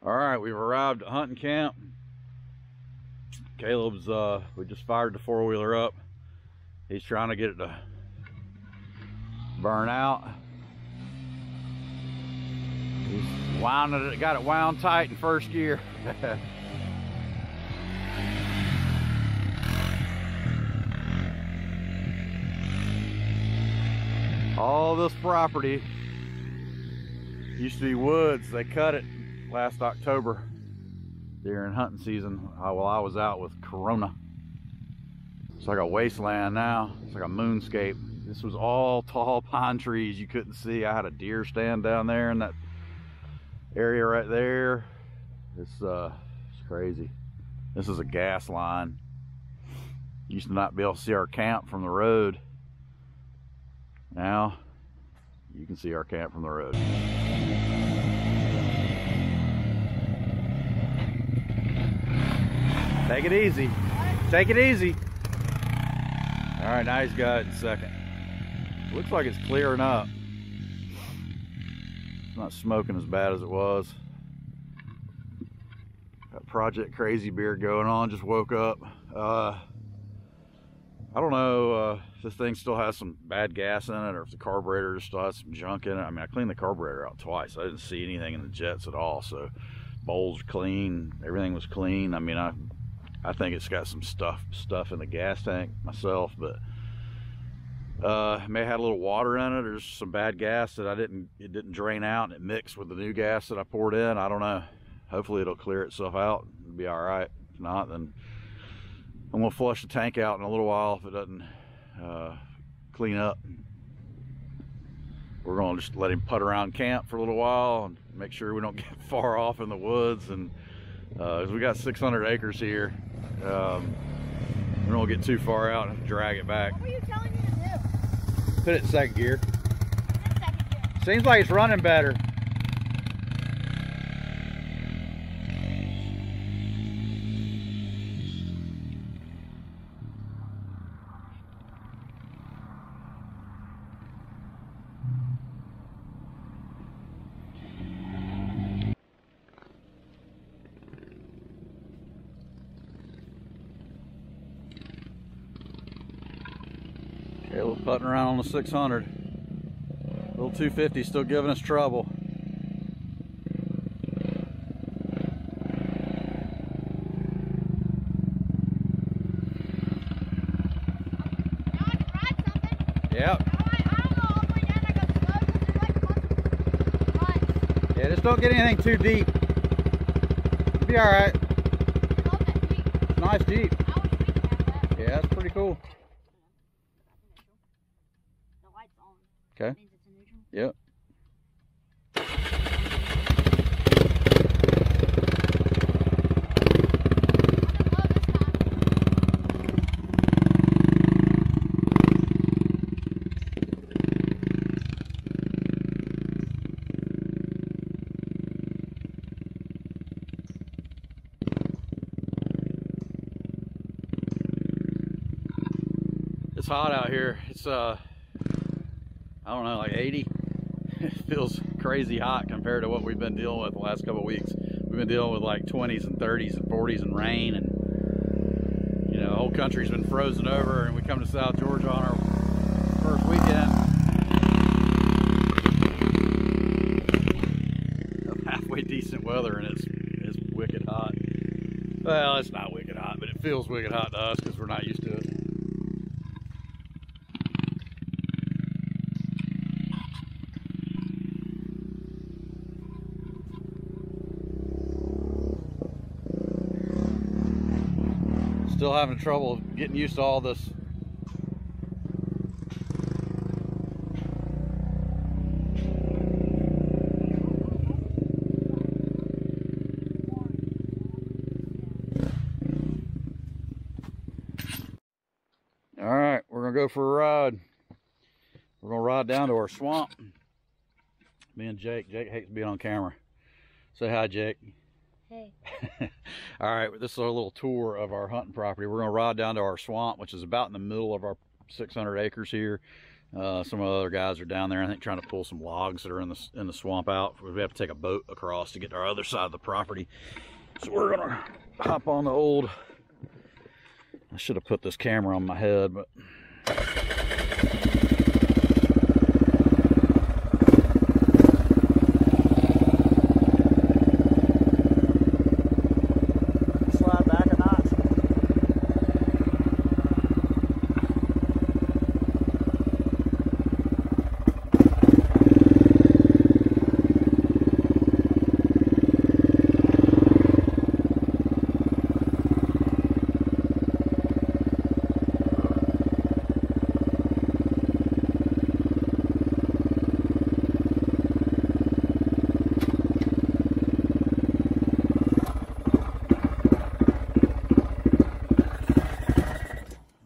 All right, we've arrived at hunting camp. Caleb's, we just fired the four-wheeler up. He's trying to get it to burn out. He's wounded it, got it wound tight in first gear. All this property used to be woods. They cut it last October during hunting season while I was out with Corona. It's like a wasteland now. It's like a moonscape. This was all tall pine trees you couldn't see. I had a deer stand down there in that area right there. It's crazy. This is a gas line. Used to not be able to see our camp from the road. Now you can see our camp from the road. Take it easy. Take it easy. All right, now he's got it in second. Looks like it's clearing up. It's not smoking as bad as it was. Got Project Crazy Beard going on, just woke up. I don't know if this thing still has some bad gas in it or if the carburetor still has some junk in it. I mean, I cleaned the carburetor out twice. I didn't see anything in the jets at all. So bowls were clean, everything was clean. I mean, I think it's got some stuff in the gas tank myself, but it may have had a little water in it. There's some bad gas that it didn't drain out, and it mixed with the new gas that I poured in. I don't know. Hopefully it'll clear itself out. It'll be all right. If not, then I'm gonna flush the tank out in a little while if it doesn't clean up. We're gonna just let him putt around camp for a little while and make sure we don't get far off in the woods. And we got 600 acres here. We don't want to get too far out and drag it back. What were you telling me to do? Put it in second gear. It's second gear. Seems like it's running better. Caleb putting around on the 600. Little 250 still giving us trouble. Now I can ride something. Yep. I don't know all the way down. I go slow because there's like a bunch of ruts. Yeah, just don't get anything too deep. You'll be all right. I love that Jeep. It's a nice Jeep. I wish we could have that. Yeah, it's pretty cool. The light's on. Okay. That means it's in neutral. Yep. It's hot out here. It's I don't know, like 80. It feels crazy hot compared to what we've been dealing with the last couple of weeks. We've been dealing with like 20s and 30s and 40s and rain, and you know, the whole country's been frozen over, and we come to South Georgia on our first weekend of halfway decent weather, and it's wicked hot. Well, it's not wicked hot, but it feels wicked hot to us because we're not used to it. Still having trouble getting used to all this. All right, we're gonna go for a ride. We're gonna ride down to our swamp. Me and Jake. Jake hates being on camera. Say hi, Jake. Hey. All right, this is our little tour of our hunting property. We're gonna ride down to our swamp, which is about in the middle of our 600 acres here. Some of the other guys are down there, I think, trying to pull some logs that are in the swamp out. We have to take a boat across to get to our other side of the property. So we're gonna hop on the old. I should have put this camera on my head, but. Slide back a notch.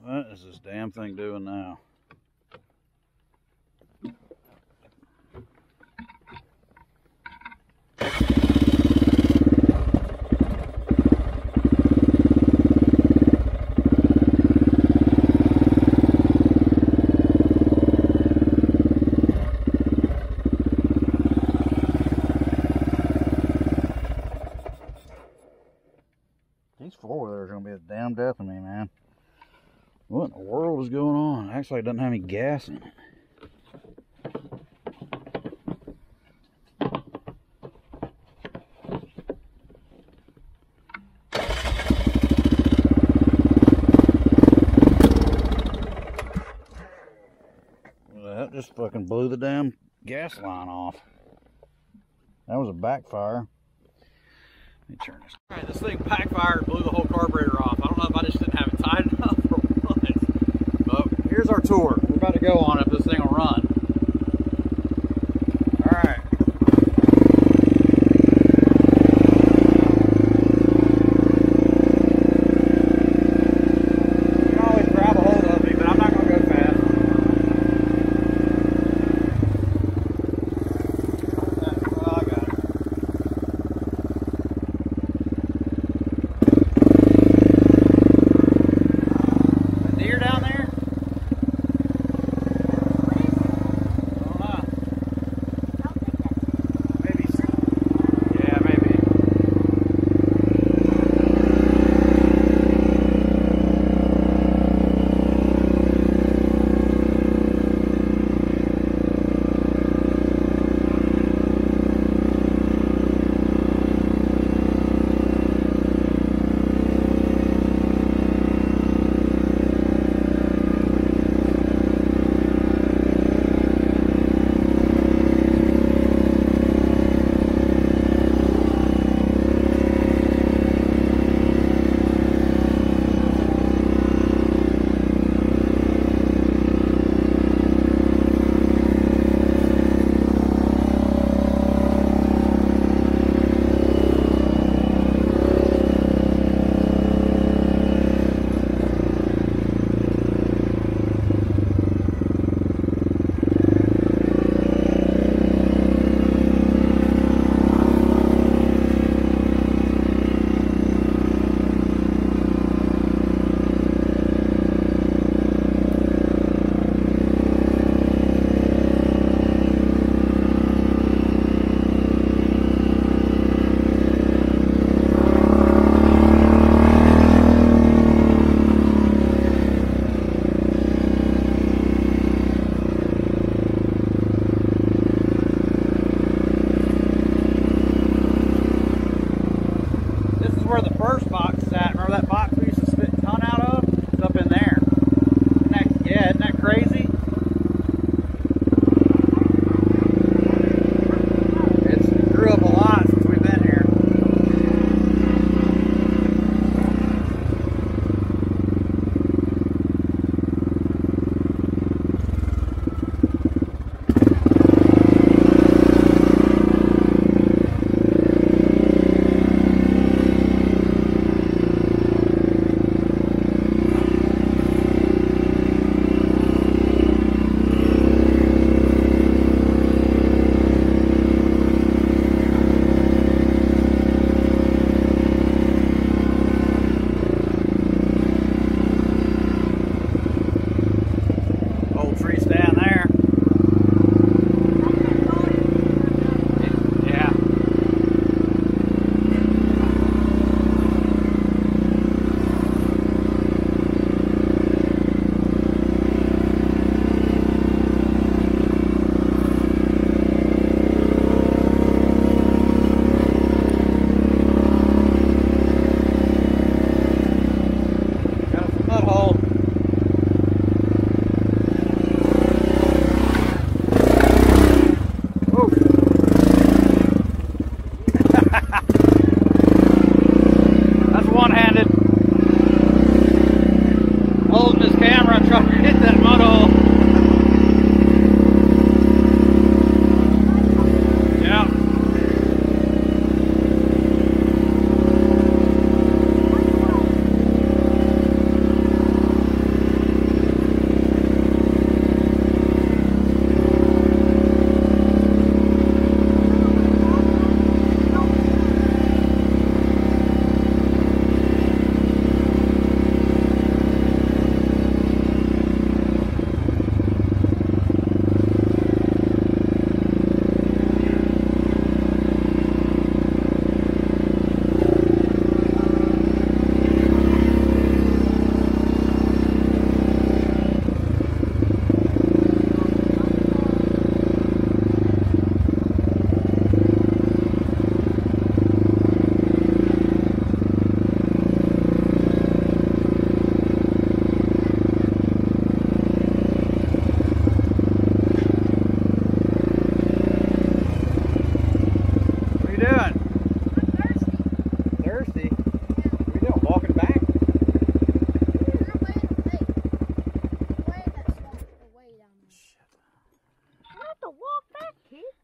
What is this damn thing doing now? These four-wheelers are gonna be the damn death of me, man. What in the world is going on? Actually, it doesn't have any gas in it. Well, that just fucking blew the damn gas line off. That was a backfire. Let me turn this. All right, this thing backfired, blew the whole carburetor off. I don't know if I just didn't have it tied enough or what. But here's our tour. We're about to go on it if this thing will run. All right. You can always grab a hold of me, but I'm not going to go fast. Well, I got it. Deer down there? That's one-handed. Holding his camera, trying to hit that mud hole. Yeah.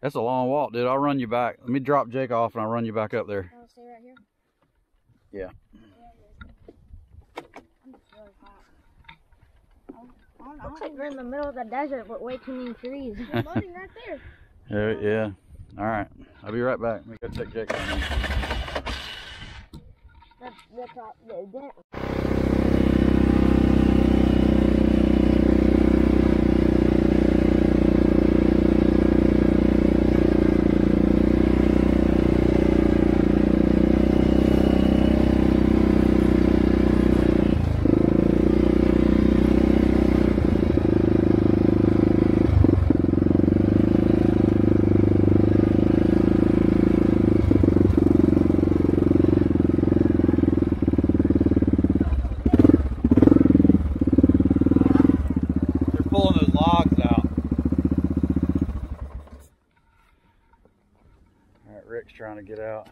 That's a long walk, dude. I'll run you back. Let me drop Jake off and I'll run you back up there. I'll stay right here. Yeah. I'm just really hot. Looks like we're in the middle of the desert with way too many trees. There's loading right there. Yeah. All right. I'll be right back. Let me go take Jake off. Pulling those logs out. All right, Rick's trying to get out.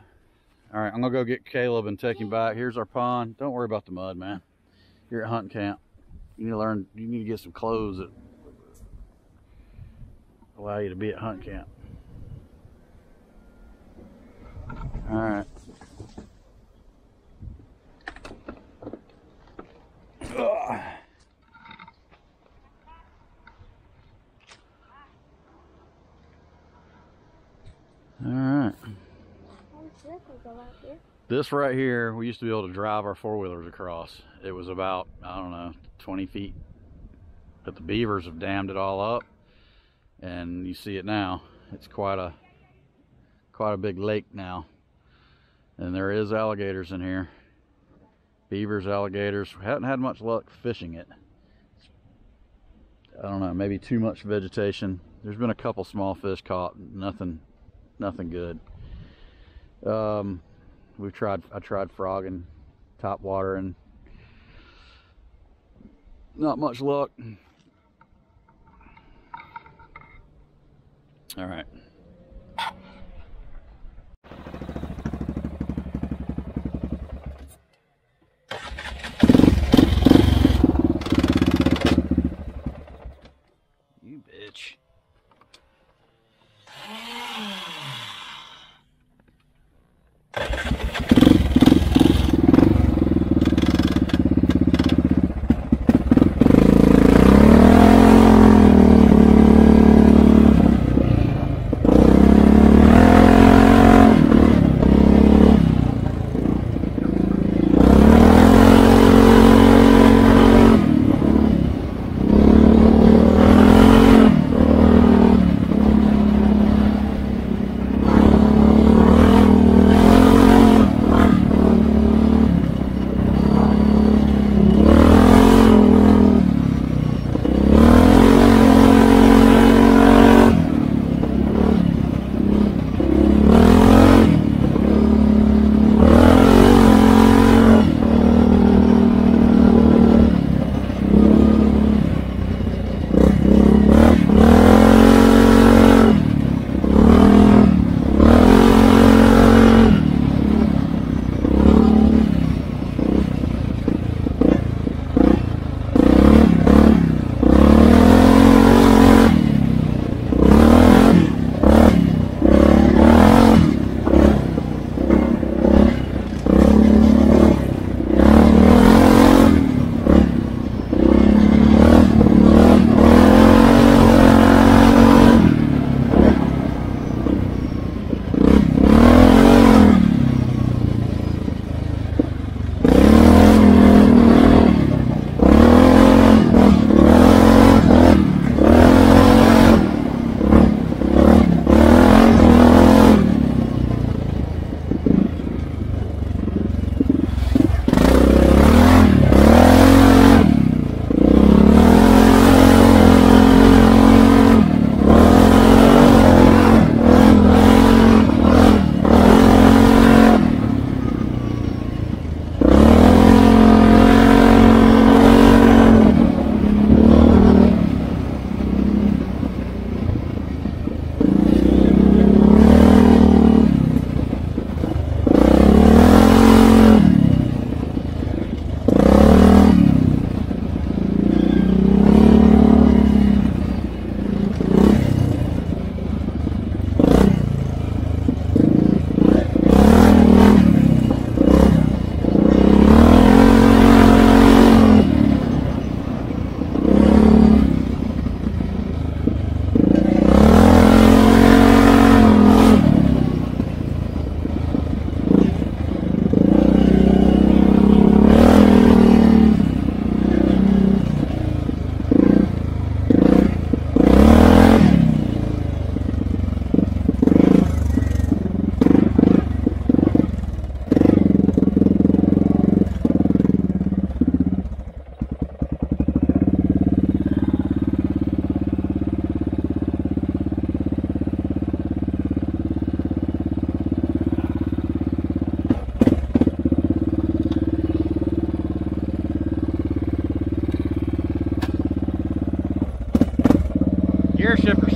All right, I'm gonna go get Caleb and take him back. Here's our pond. Don't worry about the mud, man. You're at hunting camp. You need to learn, you need to get some clothes that allow you to be at hunt camp. All right. Ugh. All right. This right here, we used to be able to drive our four-wheelers across. It was about, I don't know, 20 feet. But the beavers have dammed it all up, and you see it now. It's quite a big lake now. And there is alligators in here. Beavers, alligators. We haven't had much luck fishing it. I don't know, maybe too much vegetation. There's been a couple small fish caught, nothing good. I tried frogging, top water, and not much luck. All right. You bitch.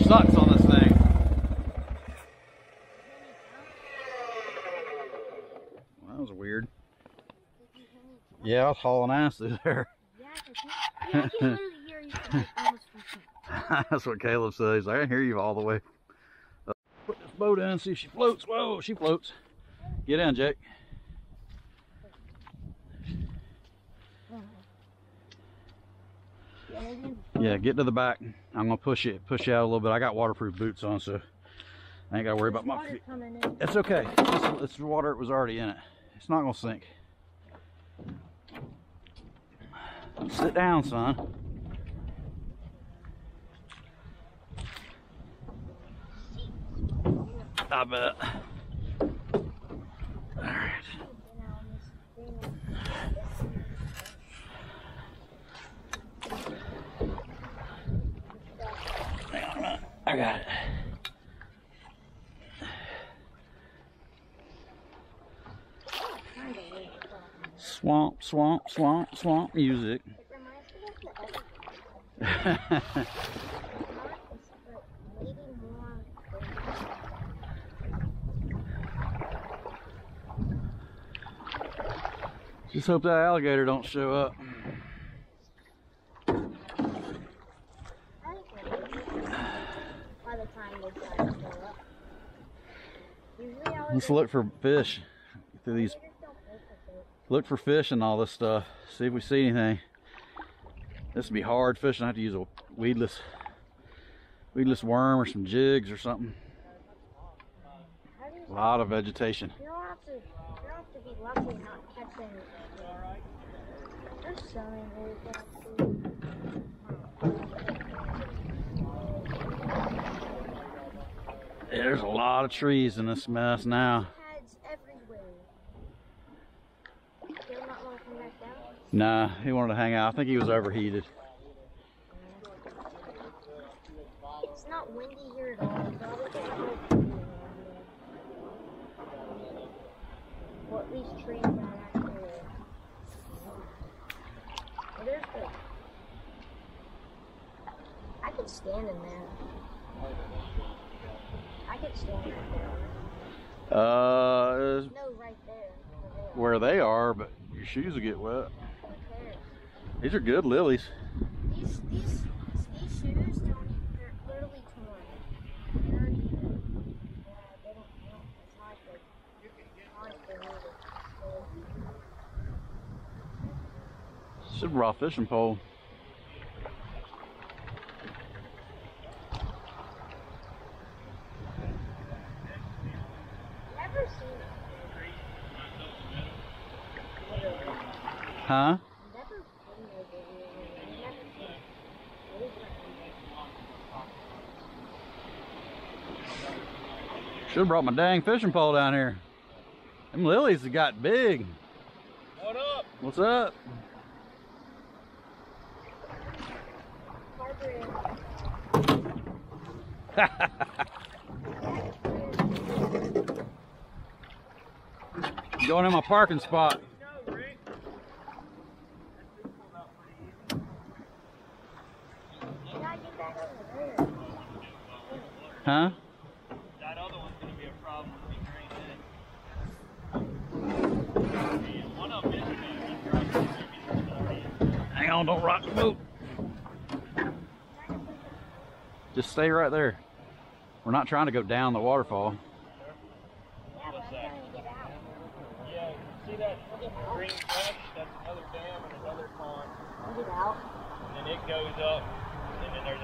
sucks on this thing. Well, that was weird. Yeah, I was hauling ass through there. Yeah, I can literally hear you from like almost 4 feet. That's what Caleb says. I can hear you all the way. Put this boat in, see if she floats. Whoa, she floats. Get in, Jake. Yeah, get to the back. I'm gonna push you out a little bit. I got waterproof boots on, so I ain't gotta worry about my feet. It's okay. It's water. It was already in it. It's not gonna sink. Sit down, son. I bet. All right. Hang on a minute. I got it. Swamp, swamp, swamp, swamp music. Just hope that alligator don't show up. By the time they try to show up. Let's look for fish through these. Look for fish and all this stuff. See if we see anything. This would be hard fishing. I have to use a weedless worm or some jigs or something. A lot of vegetation. You don't have to be lucky not catching anything. There's so many There's a lot of trees in this mess now. Heads everywhere. Do you not want to come back down? Nah, he wanted to hang out. I think he was overheated. It's not windy here at all. Well, at least trees are actually. Oh, there's good. I could stand in there. I could stand right there. No, right there. Where they are, but your shoes will get wet. Who cares? These are good lilies. These shoes don't. They're literally torn. They're already. Yeah, they don't. It's not good. Should raw fishing pole. Never seen it. Huh? Never seen it. Never seen it. Should have brought my dang fishing pole down here. Them lilies have got big. What up? What's up? Going in my parking spot. Huh? That other one's gonna be a problem with me carrying it. One of them is Hang on, don't rock the boat. Just stay right there. We're not trying to go down the waterfall. What's that? Yeah, see that green flesh? That's another dam and another pond. Get out. And then it goes up, and then there's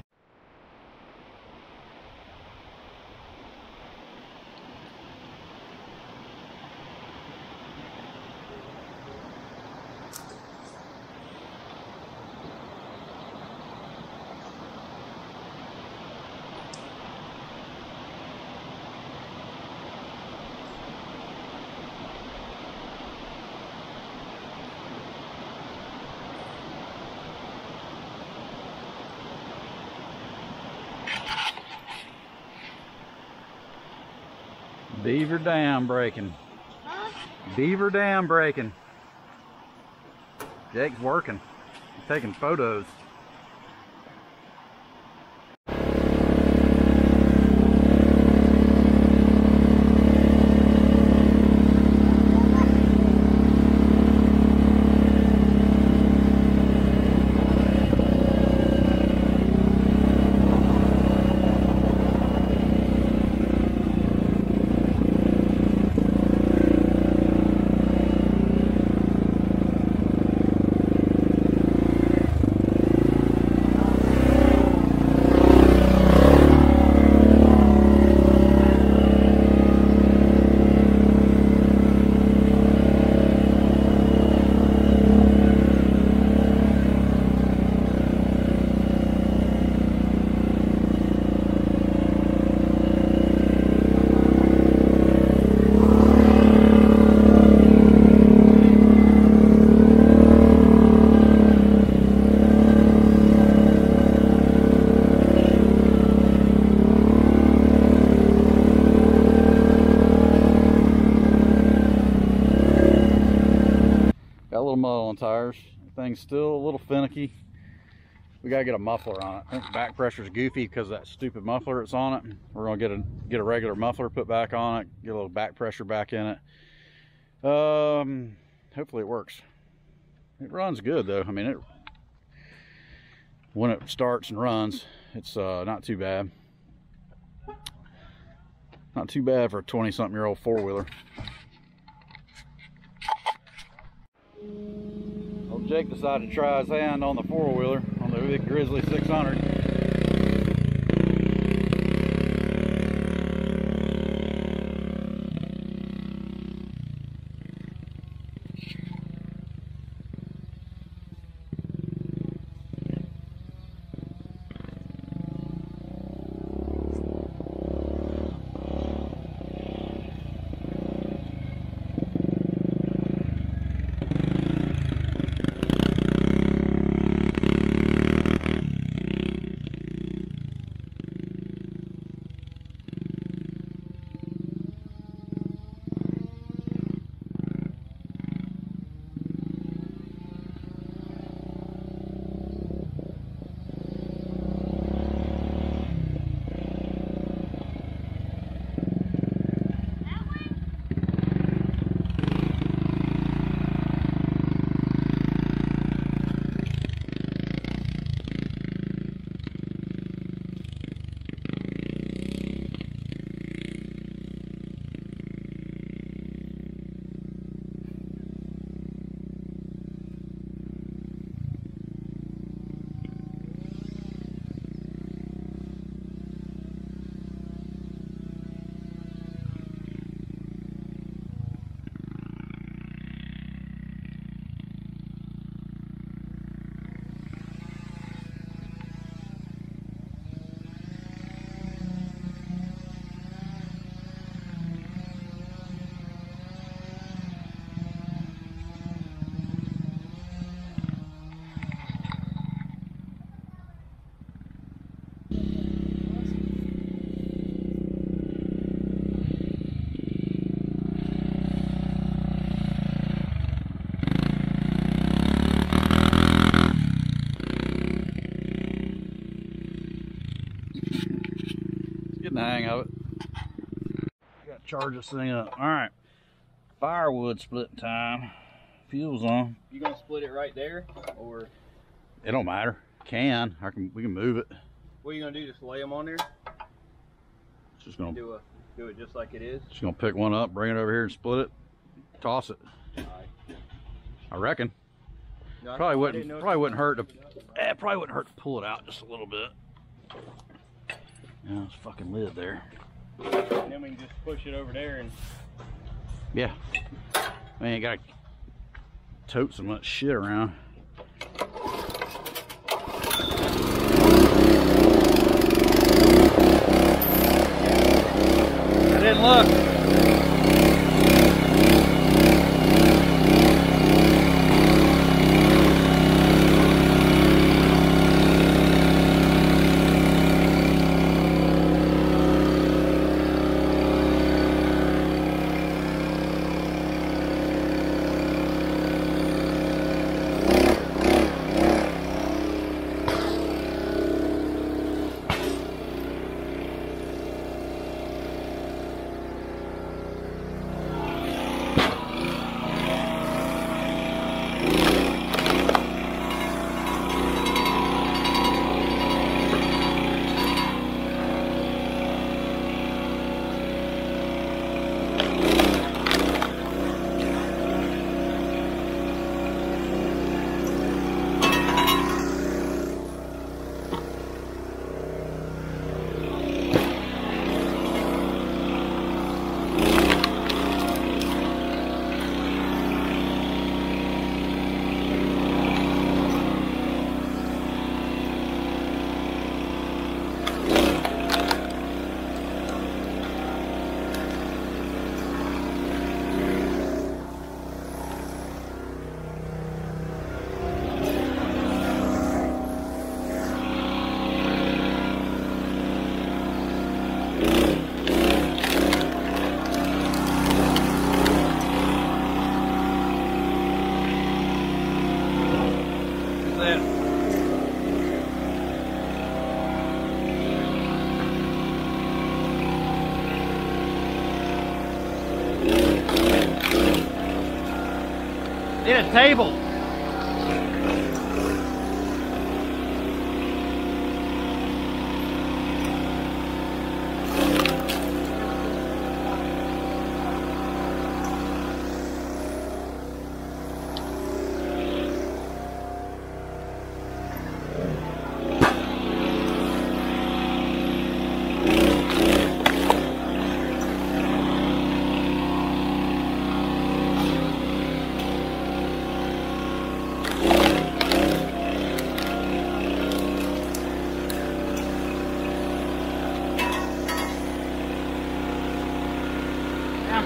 Beaver dam breaking. Huh? Beaver dam breaking. Jake's working. He's taking photos. little mud on tires. Thing's still a little finicky. We gotta get a muffler on it. I think back pressure's goofy because of that stupid muffler that's on it. We're gonna get a regular muffler put back on it, get a little back pressure back in it. Hopefully it works. It runs good though. I mean, when it starts and runs, it's not too bad. Not too bad for a 20-something-year-old four-wheeler. Well, Jake decided to try his hand on the four-wheeler, on the big Grizzly 600. Getting the hang of it. Got to charge this thing up. All right, firewood splitting time. Fuel's on. You gonna split it right there, or it don't matter? We can move it. what are you gonna do? Just lay them on there? Just gonna do it just like it is. Just gonna pick one up, bring it over here, and split it, toss it. All right. I reckon. No, Probably wouldn't hurt to. It probably wouldn't hurt to pull it out just a little bit. Yeah, it's fucking lid there. And then we can just push it over there and. Yeah. Man, you gotta tote so much shit around. I didn't look. Need a table.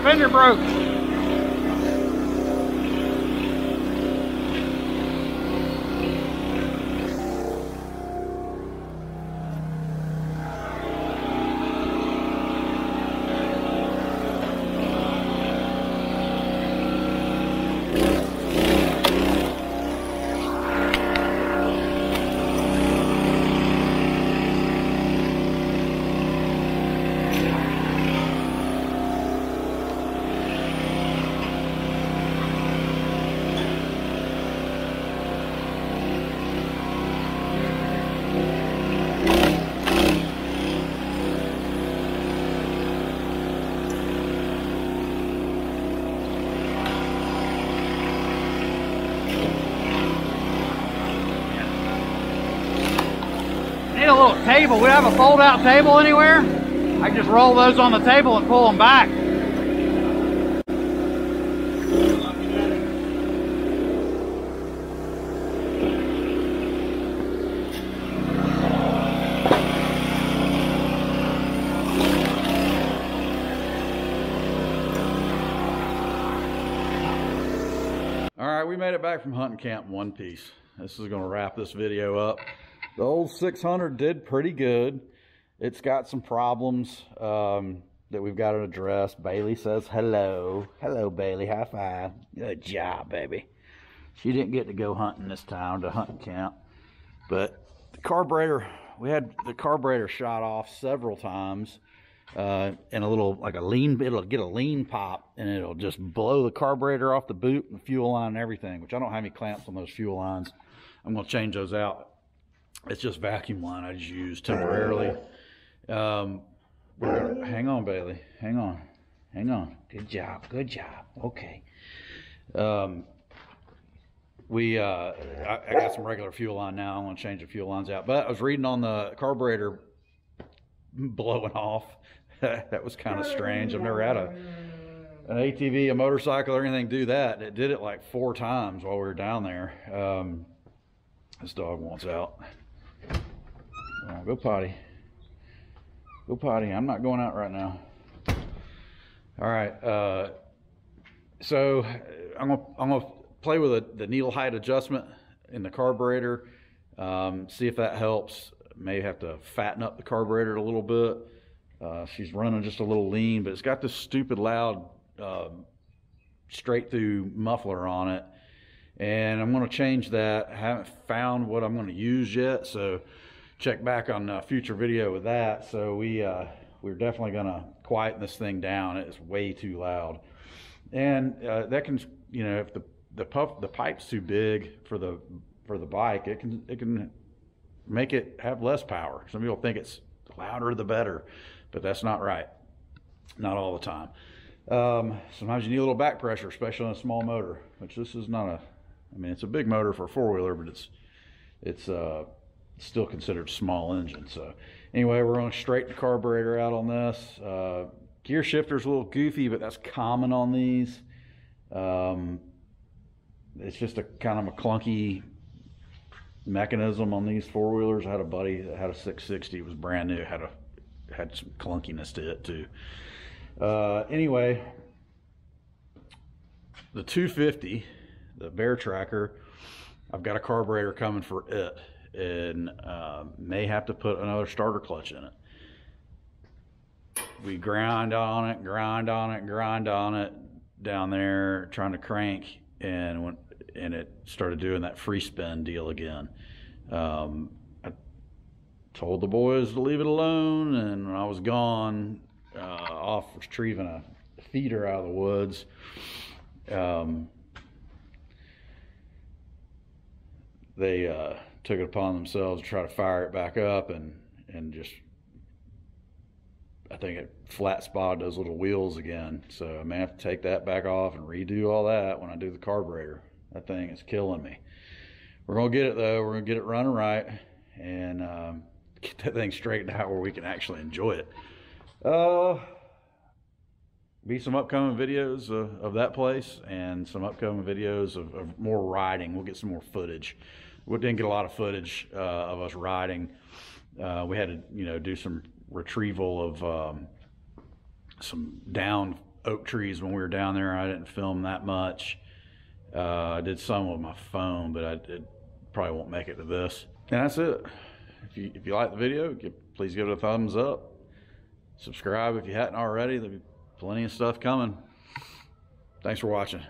Fender broke. Need a little table. We have a fold-out table anywhere? I can just roll those on the table and pull them back. All right, we made it back from hunting camp in one piece. This is going to wrap this video up. The old 600 did pretty good. It's got some problems that we've got to address. Bailey says hello. Hello, Bailey. High five. Good job, baby. She didn't get to go hunting this time to hunting camp. But the carburetor, we had the carburetor shot off several times. And a little, like a lean, it'll get a lean pop and it'll just blow the carburetor off the boot and the fuel line and everything, which I don't have any clamps on those fuel lines. I'm going to change those out. It's just vacuum line I just use temporarily. We're gonna, hang on, Bailey. Hang on. Hang on. Good job. Good job. Okay. I got some regular fuel line now. I want to change the fuel lines out. But I was reading on the carburetor blowing off. That was kind of strange. I've never had an ATV, a motorcycle, or anything do that. It did it like 4 times while we were down there. This dog wants out. Go potty. Go potty. I'm not going out right now. All right. So I'm gonna play with the needle height adjustment in the carburetor. See if that helps. May have to fatten up the carburetor a little bit. She's running just a little lean, but it's got this stupid loud straight through muffler on it. And I'm going to change that. I haven't found what I'm going to use yet, so check back on a future video with that. So we're definitely going to quieten this thing down. It's way too loud, and that can, you know, if the pipe's too big for the bike, it can make it have less power. Some people think it's louder the better, but that's not right. Not all the time. Sometimes you need a little back pressure, especially on a small motor, which this is not a. I mean, it's a big motor for a 4-wheeler, but it's still considered small engine. So anyway, we're going to straighten the carburetor out on this. Gear shifter's a little goofy, but that's common on these. It's just a kind of a clunky mechanism on these 4-wheelers. I had a buddy that had a 660. It was brand new. Had some clunkiness to it too. Anyway, the 250. The Bear Tracker, I've got a carburetor coming for it, and may have to put another starter clutch in it. We grind on it down there trying to crank, and it started doing that free spin deal again. I told the boys to leave it alone, and when I was gone, off retrieving a feeder out of the woods, they took it upon themselves to try to fire it back up, and just, I think it flat spotted those little wheels again. So I may have to take that back off and redo all that when I do the carburetor. That thing is killing me. We're gonna get it though. We're gonna get it running right, and get that thing straightened out where we can actually enjoy it. Be some upcoming videos of that place, and some upcoming videos of more riding. We'll get some more footage. We didn't get a lot of footage of us riding. We had to, you know, do some retrieval of some downed oak trees when we were down there. I didn't film that much. I did some with my phone, but it probably won't make it to this. And that's it. If you like the video, please give it a thumbs up. Subscribe if you hadn't already. There'll be plenty of stuff coming. Thanks for watching.